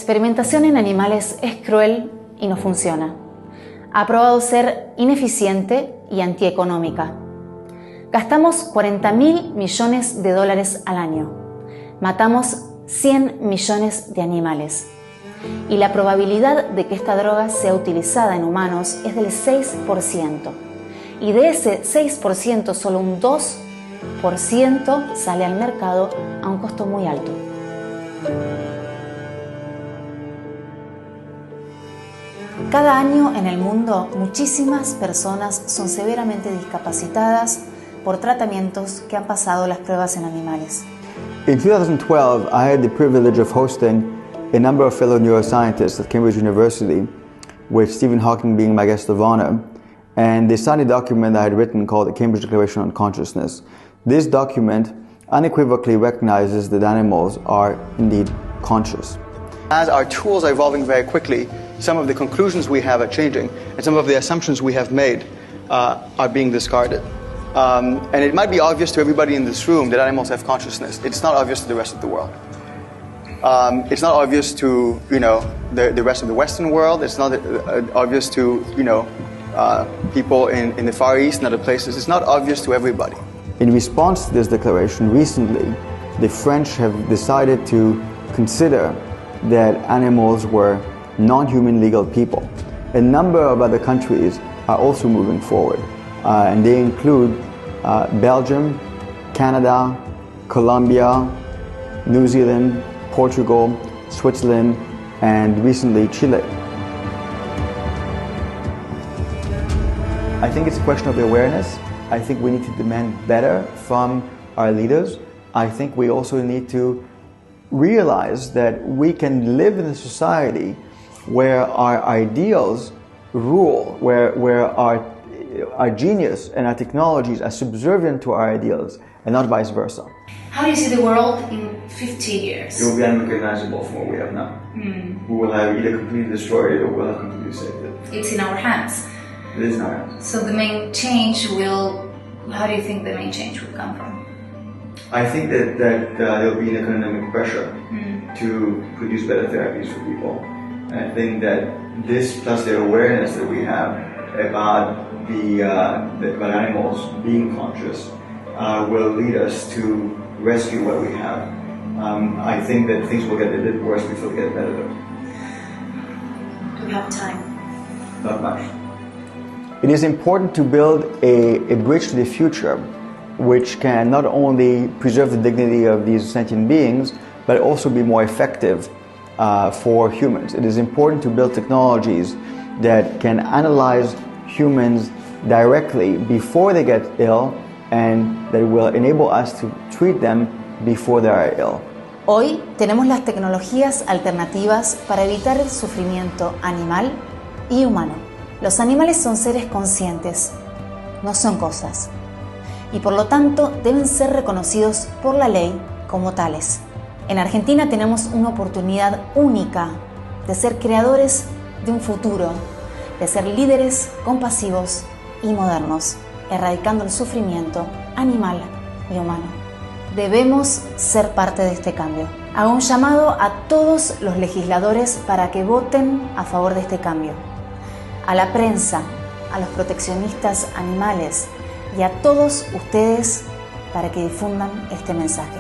experimentación en animales es cruel y no funciona. Ha probado ser ineficiente y antieconómica. Gastamos 40.000 millones de dólares al año. Matamos 100 millones de animales. Y la probabilidad de que esta droga sea utilizada en humanos es del 6%. Y de ese 6%, solo un 2% sale al mercado a un costo muy alto. Cada año en el mundo, muchísimas personas son severamente discapacitadas por tratamientos que han pasado las pruebas en animales. In 2012, I had the privilege of hosting a number of fellow neuroscientists at Cambridge University, with Stephen Hawking being my guest of honor, and they signed a document I had written called the Cambridge Declaration on Consciousness. This document unequivocally recognizes that animals are indeed conscious. As our tools are evolving very quickly, some of the conclusions we have are changing, and some of the assumptions we have made are being discarded. And it might be obvious to everybody in this room that animals have consciousness. It's not obvious to the rest of the world. It's not obvious to the rest of the Western world. It's not obvious to people in the Far East and other places. It's not obvious to everybody. In response to this declaration, recently, the French have decided to consider that animals were non-human legal people. A number of other countries are also moving forward, and they include Belgium, Canada, Colombia, New Zealand, Portugal, Switzerland, and recently Chile. I think it's a question of awareness. I think we need to demand better from our leaders. I think we also need to realize that we can live in a society where our ideals rule, where our genius and our technologies are subservient to our ideals and not vice versa. How do you see the world in 50 years? It will be unrecognizable from what we have now. We will have either completely destroyed it or we'll have completely saved it. It's in our hands. It is in our hands. So the main change how do you think the main change will come from? I think that there will be an economic pressure to produce better therapies for people. And I think that this, plus the awareness that we have about about animals being conscious, will lead us to rescue what we have. I think that things will get a bit worse before they get better. Do we have time? Not much. It is important to build a bridge to the future, which can not only preserve the dignity of these sentient beings, but also be more effective for humans. It is important to build technologies that can analyze humans directly before they get ill, and that will enable us to treat them before they are ill. Hoy tenemos las tecnologías alternativas para evitar el sufrimiento animal y humano. Los animales son seres conscientes, no son cosas, y por lo tanto deben ser reconocidos por la ley como tales. En Argentina tenemos una oportunidad única de ser creadores de un futuro, de ser líderes compasivos y modernos, erradicando el sufrimiento animal y humano. Debemos ser parte de este cambio. Hago un llamado a todos los legisladores para que voten a favor de este cambio. A la prensa, a los proteccionistas animales y a todos ustedes para que difundan este mensaje.